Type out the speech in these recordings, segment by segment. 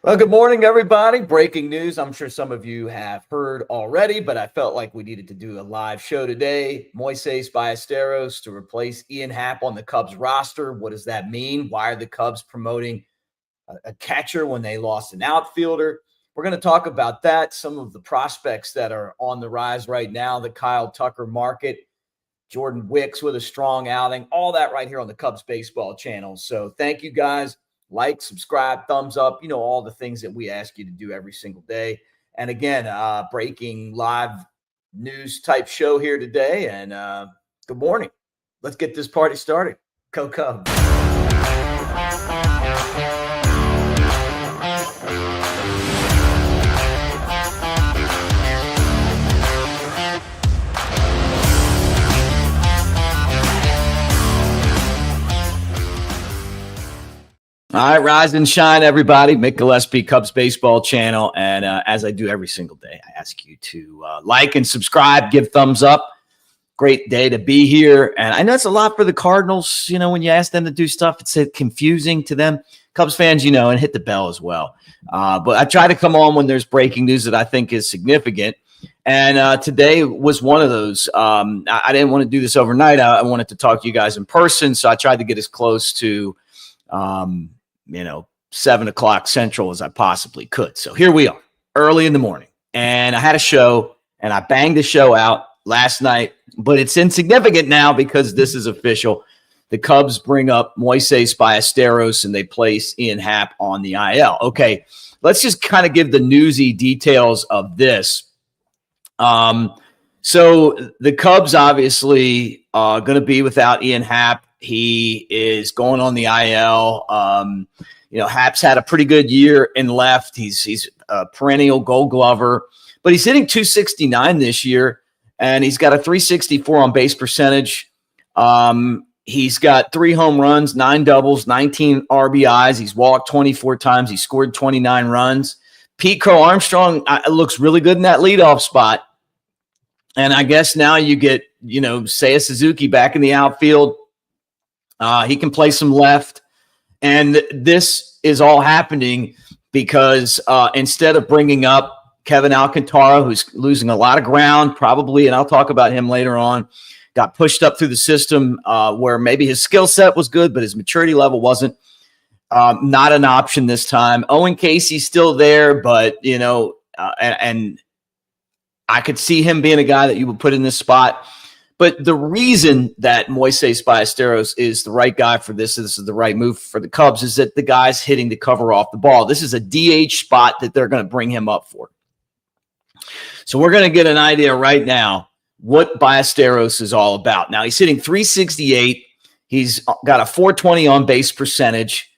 Well, good morning, everybody. Breaking news. I'm sure some of you have heard already, but I felt like we needed to do a live show today. Moisés Ballesteros to replace Ian Happ on the Cubs roster. What does that mean? Why are the Cubs promoting a catcher when they lost an outfielder? We're going to talk about that, some of the prospects that are on the rise right now, the Kyle Tucker market, Jordan Wicks with a strong outing, all that right here on the Cubs baseball channel. So thank you guys. Like, subscribe, thumbs up, all the things that we ask you to do every single day. And again, breaking live news type show here today. And good morning. Let's get this party started. Go Cubs. All right, rise and shine, everybody. Mick Gillespie, Cubs baseball channel. And as I do every single day, I ask you to like and subscribe, give thumbs up. Great day to be here. And I know it's a lot for the Cardinals. When you ask them to do stuff, it's confusing to them. Cubs fans, and hit the bell as well. But I try to come on when there's breaking news that I think is significant. And today was one of those. I didn't want to do this overnight. I wanted to talk to you guys in person. So I tried to get as close to 7 o'clock Central as I possibly could. So here we are, early in the morning. And I had a show, and I banged the show out last night. But it's insignificant now because this is official. The Cubs bring up Moisés Ballesteros, and they place Ian Happ on the IL. Okay, let's just kind of give the newsy details of this. So the Cubs obviously are going to be without Ian Happ. He is going on the IL. Happ's had a pretty good in left. He's a perennial Gold Glover, but he's hitting .269 this year, and he's got a .364 on base percentage. He's got 3 home runs, 9 doubles, 19 RBIs. He's walked 24 times. He scored 29 runs. Pete Crow Armstrong looks really good in that leadoff spot. And I guess now you get, Seiya Suzuki back in the outfield. He can play some left. And this is all happening because instead of bringing up Kevin Alcantara, who's losing a lot of ground probably, and I'll talk about him later on, got pushed up through the system where maybe his skill set was good, but his maturity level wasn't. Not an option this time. Owen Casey's still there, but, and I could see him being a guy that you would put in this spot. But the reason that Moisés Ballesteros is the right guy for this is the right move for the Cubs, is that the guy's hitting the cover off the ball. This is a DH spot that they're going to bring him up for. So we're going to get an idea right now what Ballesteros is all about. Now, he's hitting .368. He's got a .420 on base percentage.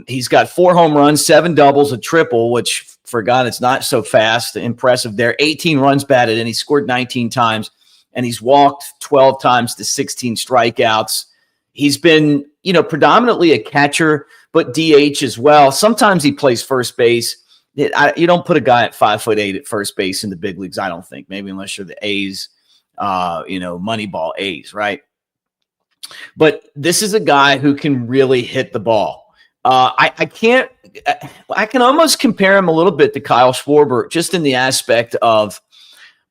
He's got 4 home runs, 7 doubles, a triple, which for a guy that's not so fast, impressive there. 18 runs batted, and he scored 19 times. And he's walked 12 times to 16 strikeouts. He's been, predominantly a catcher, but DH as well. Sometimes he plays first base. You don't put a guy at 5'8" at first base in the big leagues, I don't think. Maybe unless you're the A's, Moneyball A's, right? But this is a guy who can really hit the ball. I can almost compare him a little bit to Kyle Schwarber, just in the aspect of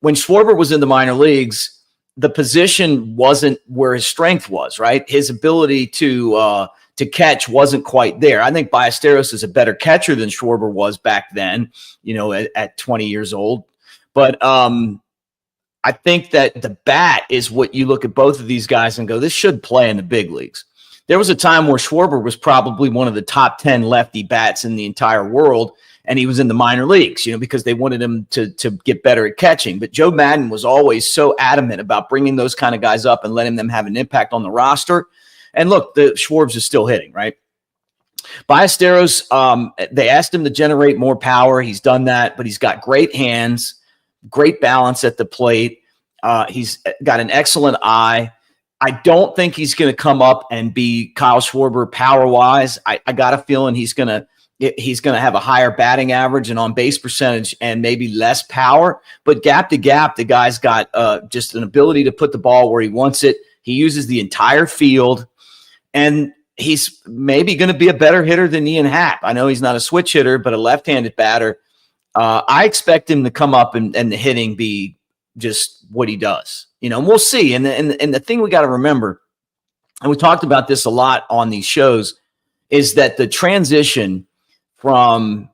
when Schwarber was in the minor leagues, the position wasn't where his strength was, right? His ability to catch wasn't quite there. I think Ballesteros is a better catcher than Schwarber was back then, at 20 years old. But I think that the bat is what you look at both of these guys and go, this should play in the big leagues. There was a time where Schwarber was probably one of the top 10 lefty bats in the entire world, and he was in the minor leagues, because they wanted him to get better at catching. But Joe Madden was always so adamant about bringing those kind of guys up and letting them have an impact on the roster. And look, the Schwarbs is still hitting, right? Ballesteros, they asked him to generate more power. He's done that, but he's got great hands, great balance at the plate. He's got an excellent eye. I don't think he's going to come up and be Kyle Schwarber power-wise. I got a feeling he's going to have a higher batting average and on-base percentage and maybe less power. But gap to gap, the guy's got just an ability to put the ball where he wants it. He uses the entire field. And he's maybe going to be a better hitter than Ian Happ. I know he's not a switch hitter, but a left-handed batter. I expect him to come up and the hitting be just what he does, and we'll see. And the thing we got to remember, and we talked about this a lot on these shows, is that the transition from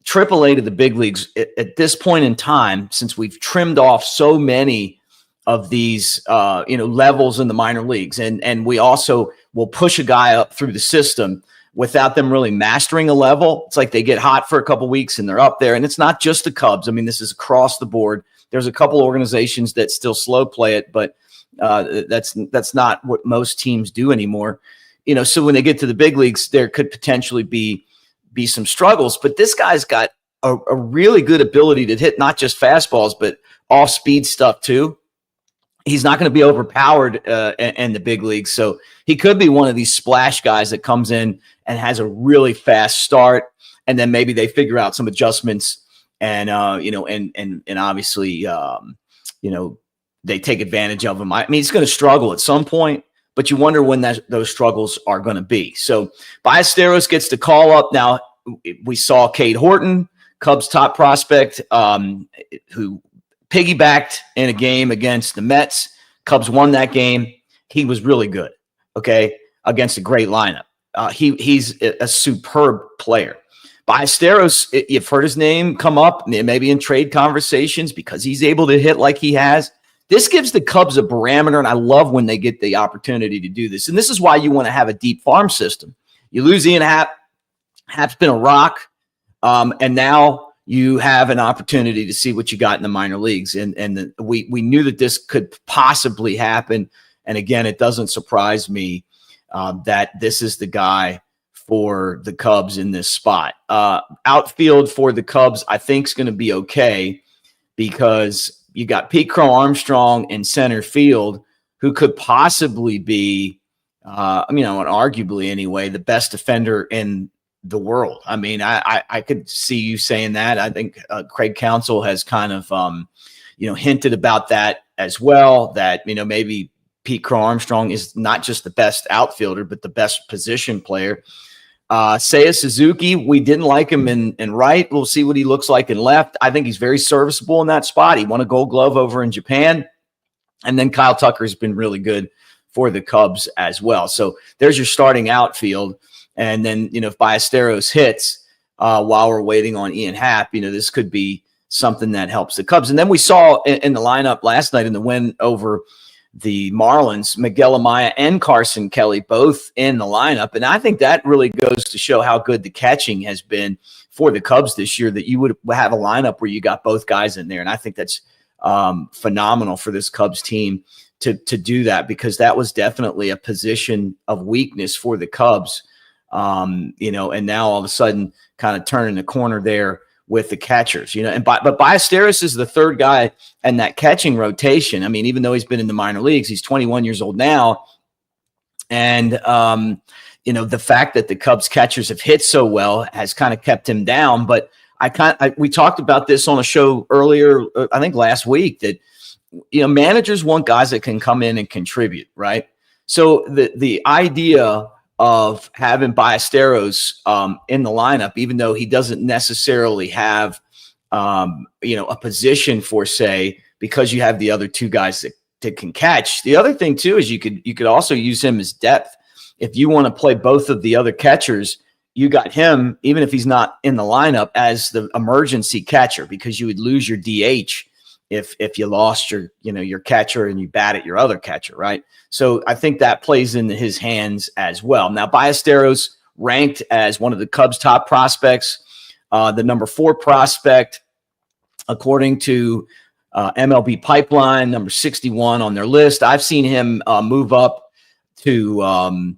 AAA to the big leagues at this point in time, since we've trimmed off so many of these, levels in the minor leagues, and we also will push a guy up through the system without them really mastering a level. It's like they get hot for a couple of weeks and they're up there. And it's not just the Cubs. I mean, this is across the board. There's a couple organizations that still slow play it, but that's not what most teams do anymore. So when they get to the big leagues, there could potentially be some struggles. But this guy's got a really good ability to hit not just fastballs, but off-speed stuff too. He's not going to be overpowered in the big leagues. So he could be one of these splash guys that comes in and has a really fast start. And then maybe they figure out some adjustments and obviously, they take advantage of him. I mean, he's going to struggle at some point, but you wonder when those struggles are going to be. So Ballesteros gets the call up. Now we saw Cade Horton, Cubs top prospect, who piggybacked in a game against the Mets. Cubs won that game. He was really good, against a great lineup. He's a superb player. Ballesteros, you've heard his name come up, maybe in trade conversations, because he's able to hit like he has. This gives the Cubs a parameter, and I love when they get the opportunity to do this. And this is why you want to have a deep farm system. You lose Ian Happ. Happ's been a rock, and now you have an opportunity to see what you got in the minor leagues. And we knew that this could possibly happen. And again, it doesn't surprise me that this is the guy for the Cubs in this spot. Outfield for the Cubs, I think, is going to be okay, because you got Pete Crow Armstrong in center field, who could possibly be, arguably anyway, the best defender in the world. I mean, I could see you saying that. I think Craig Counsell has kind of, hinted about that as well, that, maybe Pete Crow Armstrong is not just the best outfielder, but the best position player. Seiya Suzuki, we didn't like him in right. We'll see what he looks like in left. I think he's very serviceable in that spot. He won a Gold Glove over in Japan. And then Kyle Tucker has been really good for the Cubs as well. So there's your starting outfield. And then, if Ballesteros hits while we're waiting on Ian Happ, this could be something that helps the Cubs. And then we saw in the lineup last night in the win over the Marlins, Miguel Amaya and Carson Kelly both in the lineup. And I think that really goes to show how good the catching has been for the Cubs this year, that you would have a lineup where you got both guys in there. And I think that's phenomenal for this Cubs team to do that, because that was definitely a position of weakness for the Cubs. And now all of a sudden kind of turning the corner there with the catchers, but Ballesteros is the third guy in that catching rotation. I mean, even though he's been in the minor leagues, he's 21 years old now. And, the fact that the Cubs catchers have hit so well has kind of kept him down. But we talked about this on a show earlier, I think last week, that, managers want guys that can come in and contribute, right? So the idea of having Ballesteros in the lineup, even though he doesn't necessarily have, a position for, say, because you have the other two guys that can catch. The other thing too is you could also use him as depth. If you want to play both of the other catchers, you got him, even if he's not in the lineup, as the emergency catcher, because you would lose your DH if you lost your catcher and you batted your other catcher, right? So I think that plays into his hands as well. Now, Ballesteros ranked as one of the Cubs' top prospects, the number 4 prospect, according to MLB Pipeline, number 61 on their list. I've seen him move up to on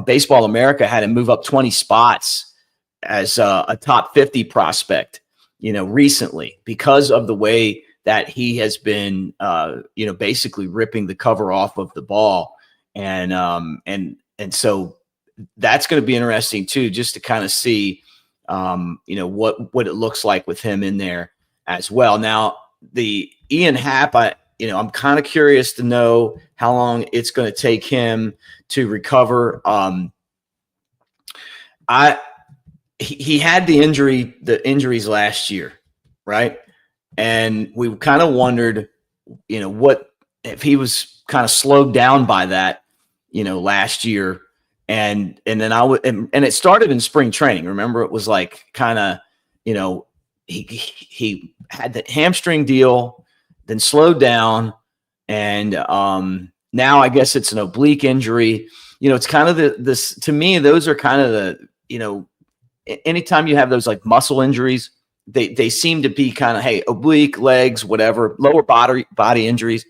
Baseball America, had him move up 20 spots as a top 50 prospect, recently, because of the way that he has been, basically ripping the cover off of the ball. And so that's going to be interesting too, just to kind of see, what it looks like with him in there as well. Now, the Ian Happ, I'm kind of curious to know how long it's going to take him to recover. he had the injuries last year, right? And we kind of wondered, what if he was kind of slowed down by that, last year. And then and it started in spring training. Remember, it was like kind of, he had the hamstring deal, then slowed down, and now I guess it's an oblique injury. It's kind of this to me. Those are kind of the anytime you have those like muscle injuries, they seem to be kind of, hey, oblique, legs, whatever, lower body injuries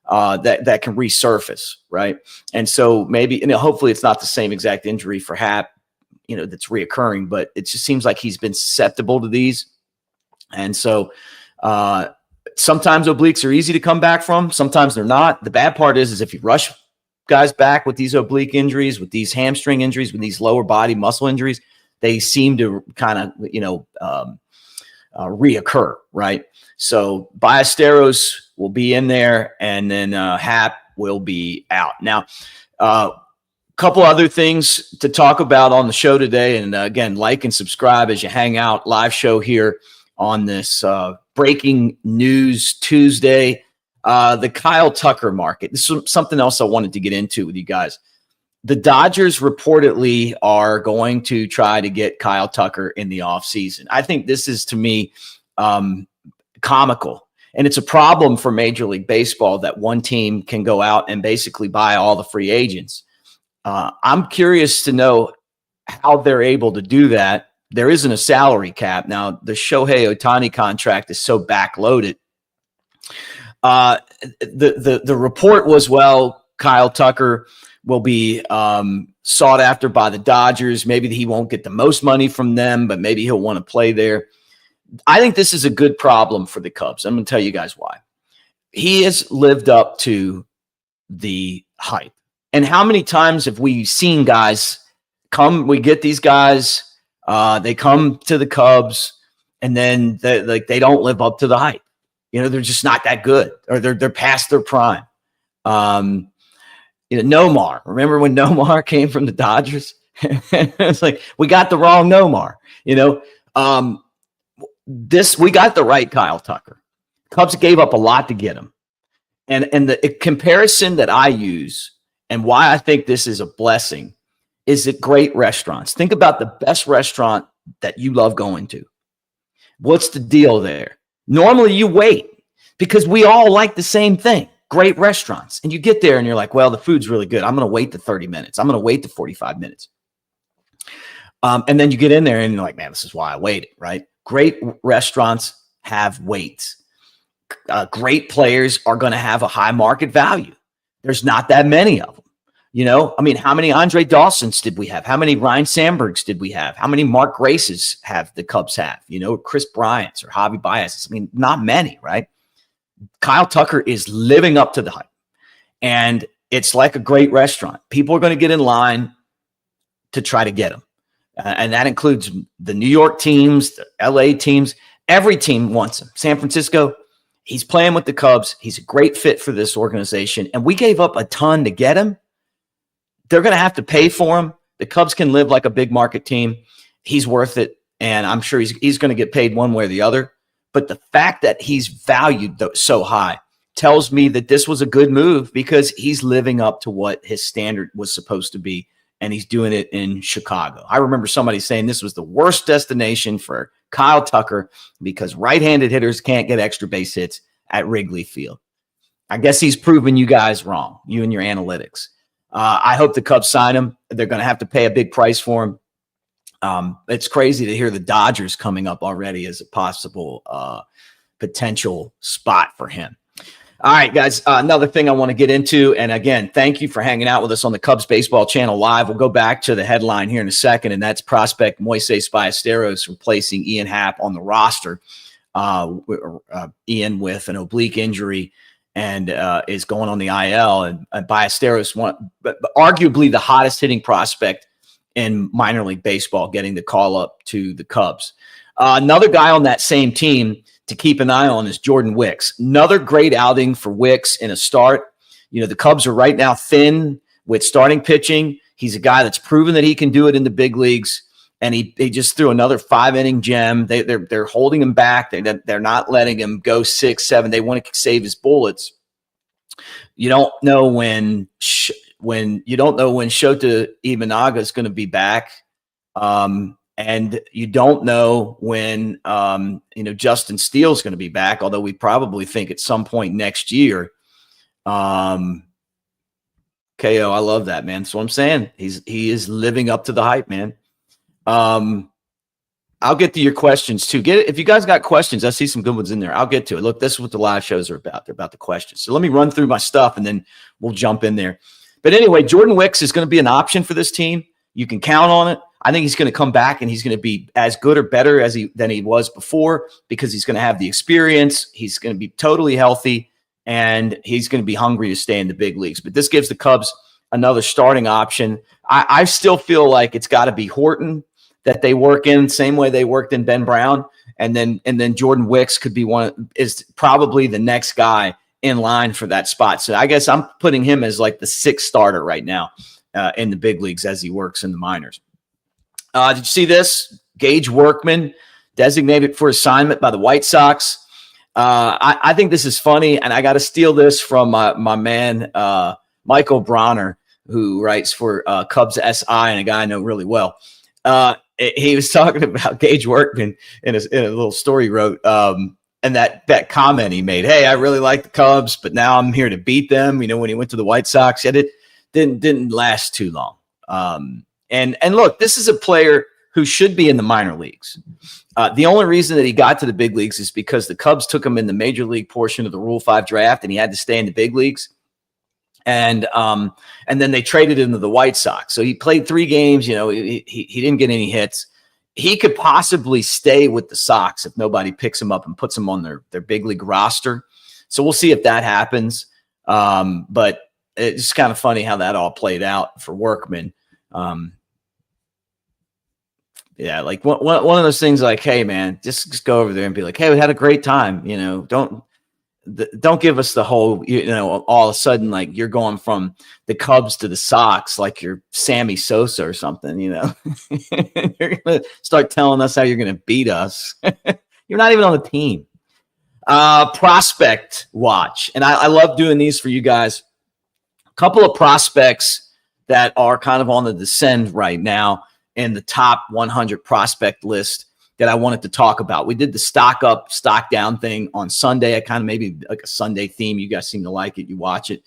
that can resurface, right? And so maybe, hopefully it's not the same exact injury for Hap, that's reoccurring, but it just seems like he's been susceptible to these. And so sometimes obliques are easy to come back from. Sometimes they're not. The bad part is if you rush guys back with these oblique injuries, with these hamstring injuries, with these lower body muscle injuries, they seem to kind of, reoccur, right? So Ballesteros will be in there, and then Hap will be out. Now, a couple other things to talk about on the show today. And again, like and subscribe as you hang out. Live show here on this breaking news Tuesday. The Kyle Tucker market. This is something else I wanted to get into with you guys. The Dodgers reportedly are going to try to get Kyle Tucker in the offseason. I think this is, to me, comical. And it's a problem for Major League Baseball that one team can go out and basically buy all the free agents. I'm curious to know how they're able to do that. There isn't a salary cap. Now, the Shohei Ohtani contract is so backloaded. The report was, well, Kyle Tucker will be sought after by the Dodgers. Maybe he won't get the most money from them, but maybe he'll want to play there. I think this is a good problem for the Cubs. I'm going to tell you guys why. He has lived up to the hype. And how many times have we seen guys come, we get these guys, they come to the Cubs, and then they don't live up to the hype. They're just not that good, or they're past their prime. Nomar. Remember when Nomar came from the Dodgers? It's like, we got the wrong Nomar. We got the right Kyle Tucker. Cubs gave up a lot to get him. And the comparison that I use and why I think this is a blessing is at great restaurants. Think about the best restaurant that you love going to. What's the deal there? Normally you wait because we all like the same thing. Great restaurants. And you get there and you're like, well, the food's really good. I'm going to wait the 30 minutes. I'm going to wait the 45 minutes. And then you get in there and you're like, man, this is why I waited, right? Great restaurants have waits. Great players are going to have a high market value. There's not that many of them. How many Andre Dawsons did we have? How many Ryan Sandbergs did we have? How many Mark Graces have the Cubs have? Chris Bryant's or Javi Baez's. Not many, right? Kyle Tucker is living up to the hype. And it's like a great restaurant. People are going to get in line to try to get him. And that includes the New York teams, the LA teams. Every team wants him. San Francisco, he's playing with the Cubs. He's a great fit for this organization. And we gave up a ton to get him. They're going to have to pay for him. The Cubs can live like a big market team. He's worth it. And I'm sure he's going to get paid one way or the other. But the fact that he's valued so high tells me that this was a good move because he's living up to what his standard was supposed to be, and he's doing it in Chicago. I remember somebody saying this was the worst destination for Kyle Tucker because right-handed hitters can't get extra base hits at Wrigley Field. I guess he's proven you guys wrong, you and your analytics. I hope the Cubs sign him. They're going to have to pay a big price for him. It's crazy to hear the Dodgers coming up already as a possible potential spot for him. All right, guys, another thing I want to get into, and again, thank you for hanging out with us on the Cubs Baseball Channel Live. We'll go back to the headline here in a second, and that's prospect Moisés Ballesteros replacing Ian Happ on the roster. Ian with an oblique injury and is going on the IL, and Ballesteros, arguably the hottest hitting prospect in minor league baseball, getting the call up to the Cubs. Another guy on that same team to keep an eye on is Jordan Wicks. Another great outing for Wicks in a start. The Cubs are right now thin with starting pitching. He's a guy that's proven that he can do it in the big leagues. and he just threw another 5-inning gem. They're holding him back. They're not letting him go 6, 7. They want to save his bullets. You don't know when Shota Imanaga is going to be back, and you don't know when Justin Steele is going to be back. Although we probably think at some point next year. KO, I love that, man. That's what I'm saying. He is living up to the hype, man. I'll get to your questions too. If you guys got questions, I see some good ones in there. I'll get to it. Look, this is what the live shows are about. They're about the questions. So let me run through my stuff and then we'll jump in there. But anyway, Jordan Wicks is going to be an option for this team. You can count on it. I think he's going to come back and he's going to be as good or better than he was before because he's going to have the experience. He's going to be totally healthy. And he's going to be hungry to stay in the big leagues. But this gives the Cubs another starting option. I still feel like it's got to be Horton that they work in, same way they worked in Ben Brown. And then Jordan Wicks could be is probably the next guy in line for that spot. So I guess I'm putting him as like the 6th starter right now in the big leagues as he works in the minors. Did you see this? Gage Workman designated for assignment by the White Sox. I think this is funny, and I got to steal this from my man, Michael Bronner, who writes for Cubs SI and a guy I know really well. He was talking about Gage Workman in a little story he wrote, and that comment he made, hey, I really like the Cubs, but now I'm here to beat them. When he went to the White Sox, it didn't last too long. And look, this is a player who should be in the minor leagues. The only reason that he got to the big leagues is because the Cubs took him in the major league portion of the Rule 5 draft, and he had to stay in the big leagues. And then they traded him to the White Sox. So he played 3 games. He didn't get any hits. He could possibly stay with the Sox if nobody picks him up and puts him on their big league roster. So we'll see if that happens. But it's kind of funny how that all played out for Workman. Yeah, like one of those things like, hey, man, just go over there and be like, hey, we had a great time. Don't give us the whole, all of a sudden, like you're going from the Cubs to the Sox like you're Sammy Sosa or something, You're going to start telling us how you're going to beat us. You're not even on the team. Prospect watch. And I love doing these for you guys. A couple of prospects that are kind of on the descend right now in the top 100 prospect list that I wanted to talk about. We did the stock up, stock down thing on Sunday. I kind of maybe like a Sunday theme. You guys seem to like it. You watch it.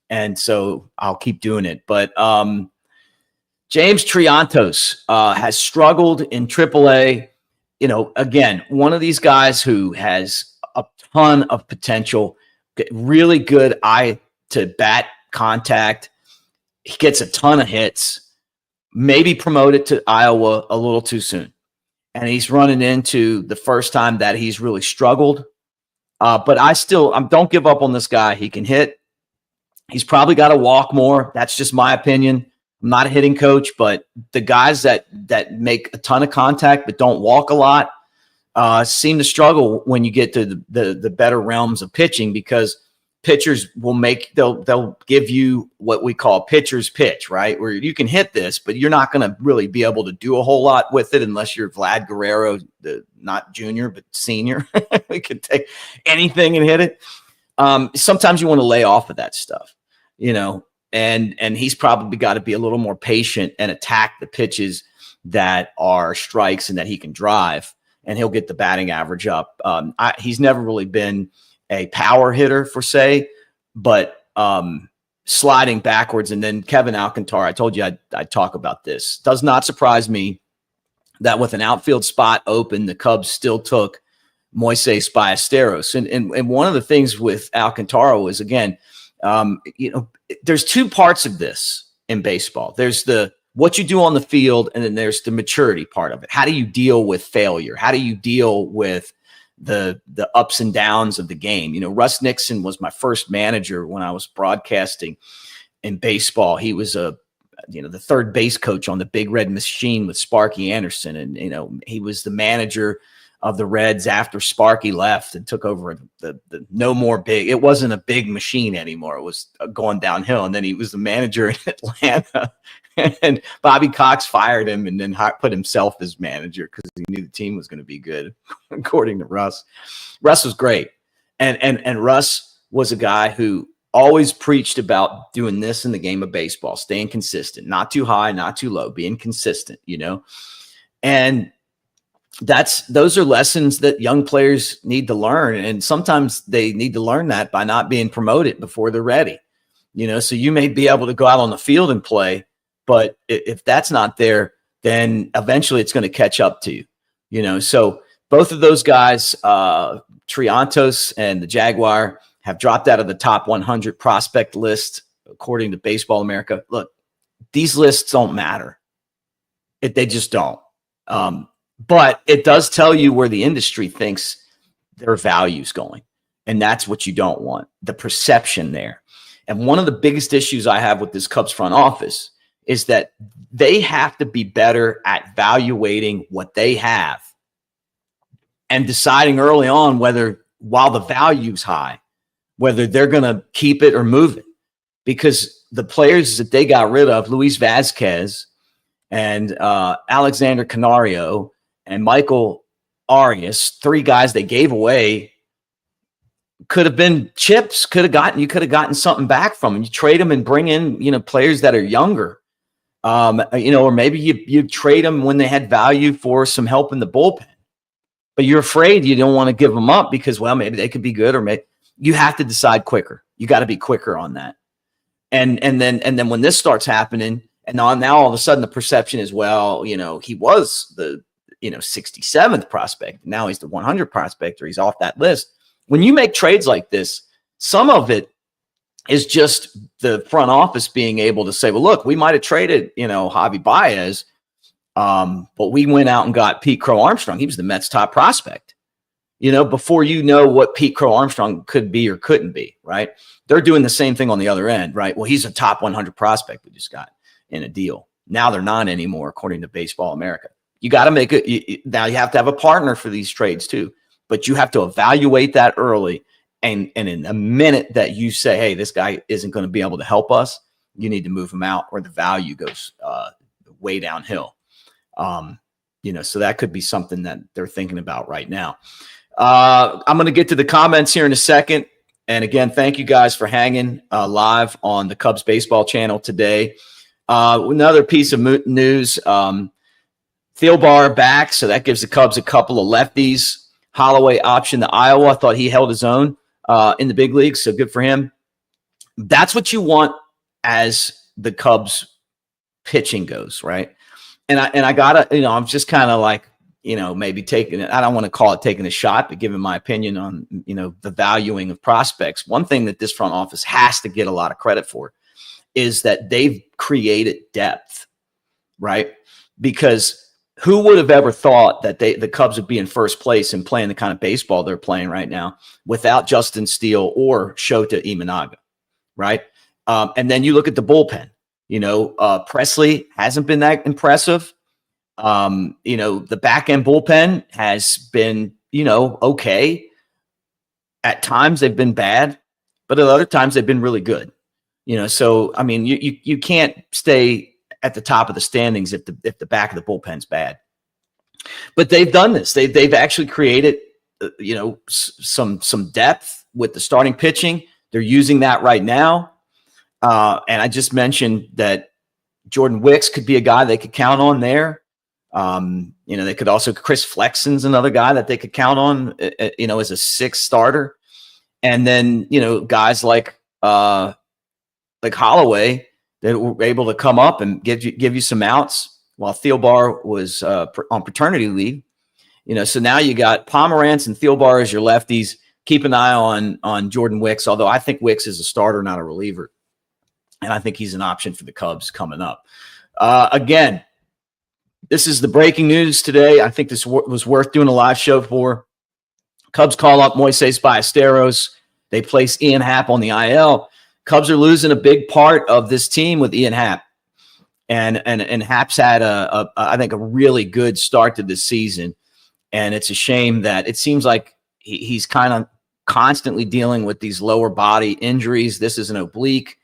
And so I'll keep doing it. But James Triantos has struggled in AAA. Again, one of these guys who has a ton of potential, really good eye to bat contact. He gets a ton of hits. Maybe promoted to Iowa a little too soon. And he's running into the first time that he's really struggled. But I don't give up on this guy. He can hit. He's probably got to walk more. That's just my opinion. I'm not a hitting coach, but the guys that make a ton of contact but don't walk a lot seem to struggle when you get to the better realms of pitching, because pitchers they'll give you what we call pitcher's pitch, right? Where you can hit this, but you're not going to really be able to do a whole lot with it unless you're Vlad Guerrero, not junior, but senior. We could take anything and hit it. Sometimes you want to lay off of that stuff, and he's probably got to be a little more patient and attack the pitches that are strikes and that he can drive, and he'll get the batting average up. He's never really been a power hitter for say, but sliding backwards. And then Kevin Alcantara, I told you I'd talk about this. Does not surprise me that with an outfield spot open, the Cubs still took Moisés Ballesteros. And one of the things with Alcantara was, again, there's 2 parts of this in baseball. There's what you do on the field, and then there's the maturity part of it. How do you deal with failure? How do you deal with the ups and downs of the game? Russ Nixon was my first manager when I was broadcasting in baseball. He was the third base coach on the Big Red Machine with Sparky Anderson. And, he was the manager of the Reds after Sparky left and took over the no more big. It wasn't a big machine anymore. It was going downhill. And then he was the manager in Atlanta. And Bobby Cox fired him and then put himself as manager because he knew the team was going to be good, according to Russ. Russ was great. And Russ was a guy who always preached about doing this in the game of baseball, staying consistent, not too high, not too low, being consistent, And those are lessons that young players need to learn. And sometimes they need to learn that by not being promoted before they're ready. So you may be able to go out on the field and play, but if that's not there, then eventually it's going to catch up to you. So both of those guys, Triantos and the Jaguar, have dropped out of the top 100 prospect list, according to Baseball America. Look, these lists don't matter. They just don't. But it does tell you where the industry thinks their value's going. And that's what you don't want, the perception there. And one of the biggest issues I have with this Cubs front office is that they have to be better at evaluating what they have and deciding early on whether, while the value's high, whether they're going to keep it or move it. Because the players that they got rid of, Luis Vazquez and Alexander Canario and Michael Arias, 3 guys they gave away, could have been chips. You could have gotten something back from them. You trade them and bring in, players that are younger. Or maybe you trade them when they had value for some help in the bullpen. But you're afraid you don't want to give them up because, well, maybe they could be good, or maybe you have to decide quicker. You got to be quicker on that. And then when this starts happening, and now all of a sudden the perception is, well, he was the 67th prospect. Now he's the 100 prospect, or he's off that list. When you make trades like this, some of it is just the front office being able to say, well, look, we might have traded, Javi Baez, but we went out and got Pete Crow Armstrong. He was the Mets' top prospect, before what Pete Crow Armstrong could be or couldn't be, right? They're doing the same thing on the other end, right? Well, he's a top 100 prospect we just got in a deal. Now they're not anymore, according to Baseball America. You got to make it. Now you have to have a partner for these trades too, but you have to evaluate that early. And in a minute that you say, hey, this guy isn't going to be able to help us, you need to move him out, or the value goes way downhill. So that could be something that they're thinking about right now. I'm going to get to the comments here in a second. And again, thank you guys for hanging live on the Cubs baseball channel today. Another piece of news, Thielbar back, so that gives the Cubs a couple of lefties. Holloway option to Iowa. I thought he held his own in the big leagues, so good for him. That's what you want as the Cubs pitching goes, right? And I gotta, I'm just kind of like, maybe taking it. I don't want to call it taking a shot, but giving my opinion on, the valuing of prospects. One thing that this front office has to get a lot of credit for is that they've created depth, right? Because who would have ever thought that the Cubs would be in first place and playing the kind of baseball they're playing right now without Justin Steele or Shota Imanaga, right? And then you look at the bullpen. Presley hasn't been that impressive. The back end bullpen has been, okay. At times they've been bad, but at other times they've been really good. So I mean, you can't stay at the top of the standings if the back of the bullpen's bad. But they've done this. They've actually created, some depth with the starting pitching. They're using that right now. And I just mentioned that Jordan Wicks could be a guy they could count on there. They could also, Chris Flexen's another guy that they could count on, as a 6th starter. And then, guys like Holloway that were able to come up and give you some outs while Thielbar was on paternity leave. So now you got Pomerantz and Thielbar as your lefties. Keep an eye on Jordan Wicks, although I think Wicks is a starter, not a reliever. And I think he's an option for the Cubs coming up. Again, this is the breaking news today. I think this was worth doing a live show for. Cubs call up Moisés Ballesteros. They place Ian Happ on the IL. Cubs are losing a big part of this team with Ian Happ. and Hap's had I think a really good start to this season, and it's a shame that it seems like he's kind of constantly dealing with these lower body injuries. This is an oblique,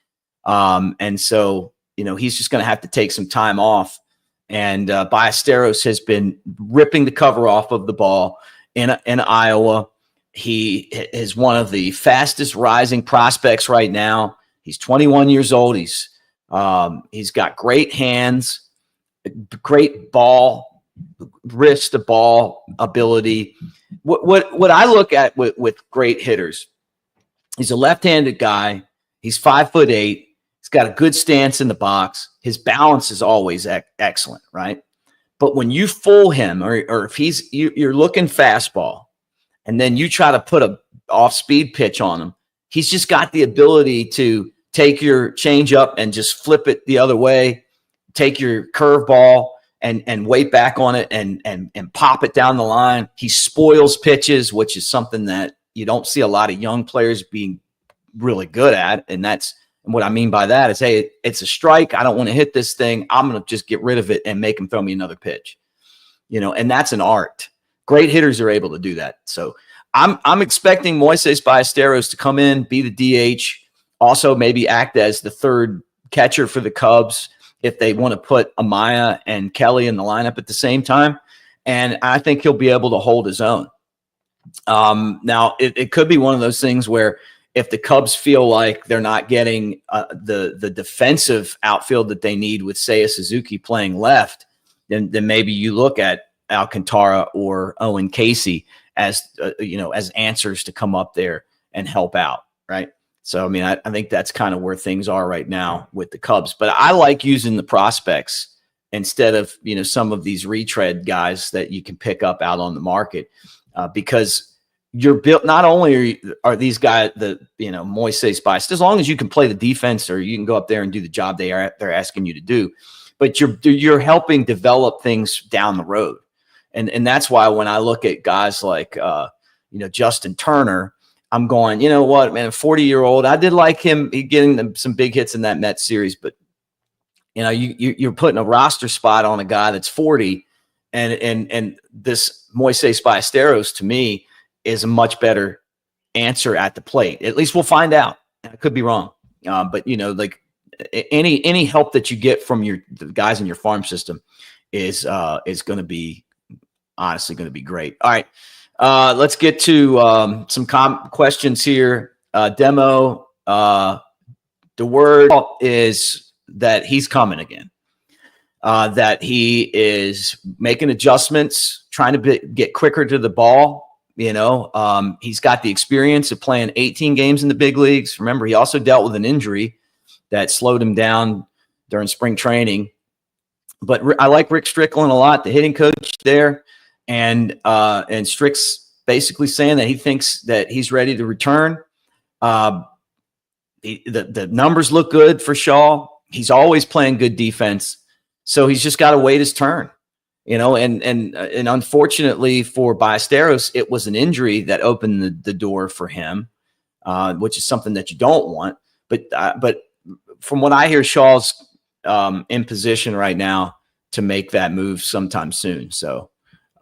and so he's just going to have to take some time off. And Ballesteros has been ripping the cover off of the ball in Iowa. He is one of the fastest rising prospects right now. He's 21 years old. He's got great hands, great ball, wrist to ball ability. What I look at with great hitters, he's a left-handed guy. He's 5'8". He's got a good stance in the box. His balance is always excellent, right? But when you fool him, or if you're looking fastball, and then you try to put a off-speed pitch on him, he's just got the ability to take your changeup and just flip it the other way, take your curveball and wait back on it and pop it down the line. He spoils pitches, which is something that you don't see a lot of young players being really good at. And what I mean by that is, hey, it's a strike. I don't want to hit this thing. I'm going to just get rid of it and make him throw me another pitch. And that's an art. Great hitters are able to do that. So I'm expecting Moisés Ballesteros to come in, be the DH, also maybe act as the third catcher for the Cubs if they want to put Amaya and Kelly in the lineup at the same time. And I think he'll be able to hold his own. Now, it could be one of those things where if the Cubs feel like they're not getting the defensive outfield that they need with Seiya Suzuki playing left, then maybe you look at Alcantara or Owen Casey as as answers to come up there and help out, right? So, I mean, I think that's kind of where things are right now with the Cubs. But I like using the prospects instead of, some of these retread guys that you can pick up out on the market because you're built. Not only are these guys Moisés Ballesteros, as long as you can play the defense or you can go up there and do the job they're asking you to do, but you're helping develop things down the road. And that's why when I look at guys like, Justin Turner, I'm going, you know what, man, a 40-year-old, I did like him getting some big hits in that Mets series, but, you're putting a roster spot on a guy that's 40, and this Moisés Ballesteros, to me, is a much better answer at the plate. At least we'll find out. I could be wrong. But, like any help that you get from the guys in your farm system is going to be honestly going to be great. All right. Let's get to some questions here. Demo, the word is that he's coming again, that he is making adjustments, trying to get quicker to the ball. He's got the experience of playing 18 games in the big leagues. Remember, he also dealt with an injury that slowed him down during spring training. But I like Rick Strickland a lot, the hitting coach there. And Strick's basically saying that he thinks that he's ready to return. The numbers look good for Shaw. He's always playing good defense, so he's just got to wait his turn. And unfortunately for Ballesteros, it was an injury that opened the door for him, which is something that you don't want. But from what I hear, Shaw's in position right now to make that move sometime soon. So.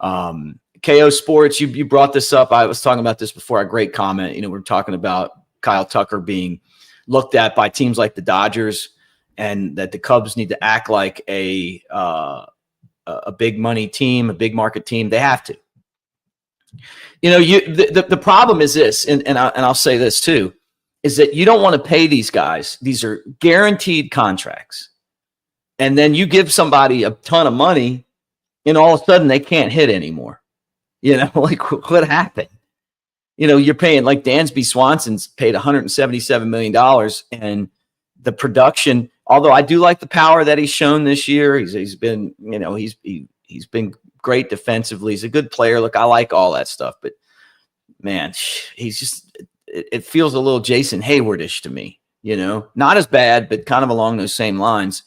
KO Sports, you brought this up. I was talking about this before. A great comment. We're talking about Kyle Tucker being looked at by teams like the Dodgers, and that the Cubs need to act like a big money team, a big market team. They have to. The problem is this, and I'll say this too, is that you don't want to pay these guys. These are guaranteed contracts, and then you give somebody a ton of money, and all of a sudden they can't hit anymore. Like what happened? You're paying, like Dansby Swanson's paid $177 million, and the production, although I do like the power that he's shown this year, he's been, he's been great defensively. He's a good player. Look, I like all that stuff, but man, he's just, it feels a little Jason Haywardish to me, not as bad, but kind of along those same lines.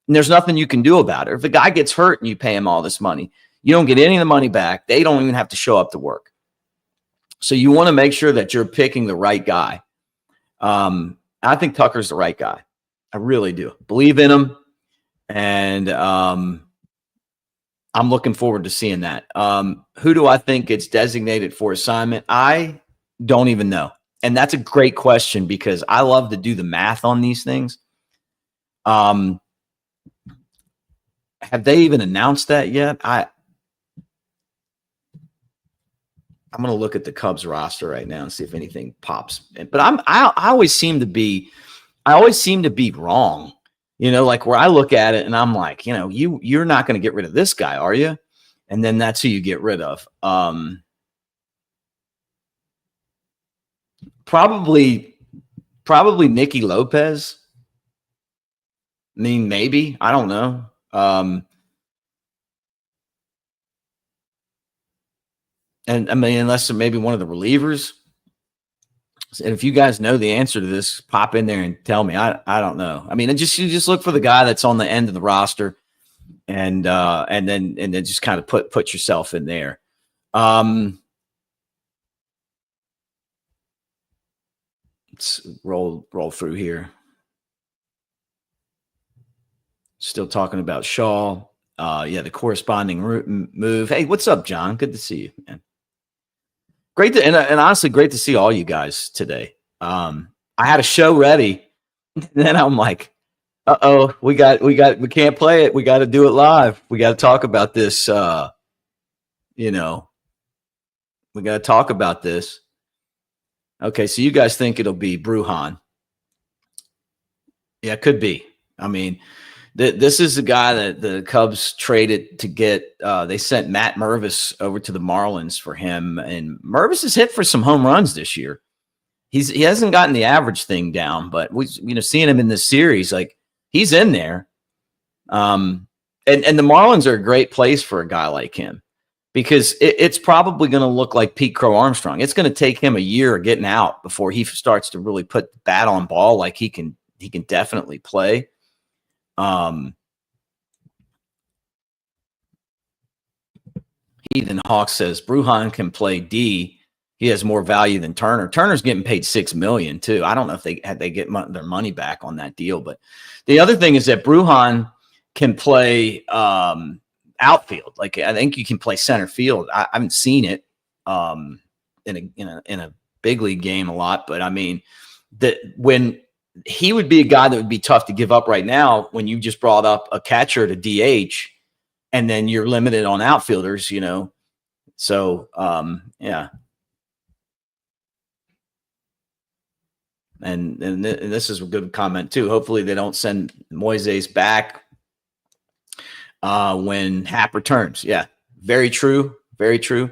And there's nothing you can do about it. If the guy gets hurt and you pay him all this money, you don't get any of the money back. They don't even have to show up to work. So you want to make sure that you're picking the right guy. I think Tucker's the right guy. I really do. Believe in him. And I'm looking forward to seeing that. Who do I think gets designated for assignment? I don't even know. And that's a great question because I love to do the math on these things. Have they even announced that yet? I'm going to look at the Cubs roster right now and see if anything pops. But I always seem to be wrong. You know, like where I look at it and I'm like, you know, you're not going to get rid of this guy, are you? And then that's who you get rid of. Probably Nicky Lopez. I mean, maybe. I don't know. And I mean, unless maybe one of the relievers. And if you guys know the answer to this, pop in there and tell me. I don't know. I mean, you just look for the guy that's on the end of the roster, and then just kind of put yourself in there. Let's roll through here. Still talking about Shaw. Yeah, the corresponding move. Hey, what's up, John? Good to see you, man. Great to, and honestly, great to see all you guys today. I had a show ready, and then I'm like, we can't play it. We got to do it live. We got to talk about this. We got to talk about this. Okay, so you guys think it'll be Brujan? Yeah, it could be. I mean, this is the guy that the Cubs traded to get. They sent Matt Mervis over to the Marlins for him, and Mervis has hit for some home runs this year. He hasn't gotten the average thing down, but we seeing him in this series, like he's in there. And the Marlins are a great place for a guy like him because it's probably going to look like Pete Crow Armstrong. It's going to take him a year of getting out before he starts to really put the bat on ball like he can definitely play. Ethan Hawk says Brujan can play D. He has more value than Turner. Turner's getting paid $6 million too. I don't know if they get their money back on that deal, but the other thing is that Brujan can play outfield. Like I think you can play center field. I haven't seen it in a big league game a lot, but I mean that when he would be a guy that would be tough to give up right now when you just brought up a catcher to DH and then you're limited on outfielders, So, yeah. And this is a good comment too. Hopefully they don't send Moises back when Hap returns. Yeah, very true. Very true.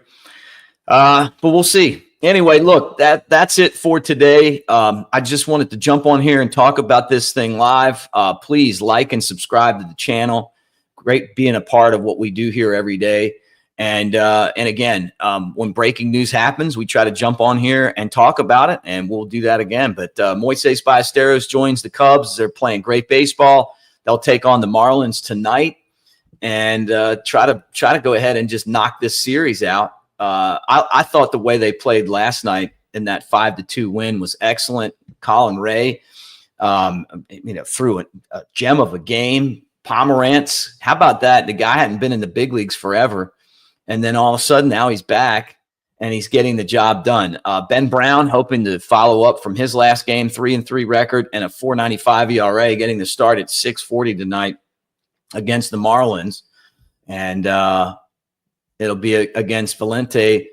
But we'll see. Anyway, look, that's it for today. I just wanted to jump on here and talk about this thing live. Please like and subscribe to the channel. Great being a part of what we do here every day. And again, when breaking news happens, we try to jump on here and talk about it, and we'll do that again. But Moisés Ballesteros joins the Cubs. They're playing great baseball. They'll take on the Marlins tonight and try to go ahead and just knock this series out. I thought the way they played last night in that 5-2 win was excellent. Colin Ray, threw a gem of a game. Pomerantz, how about that? The guy hadn't been in the big leagues forever, and then all of a sudden now he's back and he's getting the job done. Ben Brown hoping to follow up from his last game, 3-3 record and a 4.95 ERA, getting the start at 6:40 tonight against the Marlins, and it'll be against Valente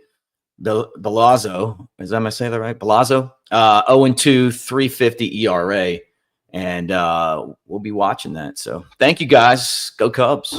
Balazzo. Am I saying that right? Balazzo, 0-2, 3.50 ERA. And we'll be watching that. So thank you guys. Go Cubs.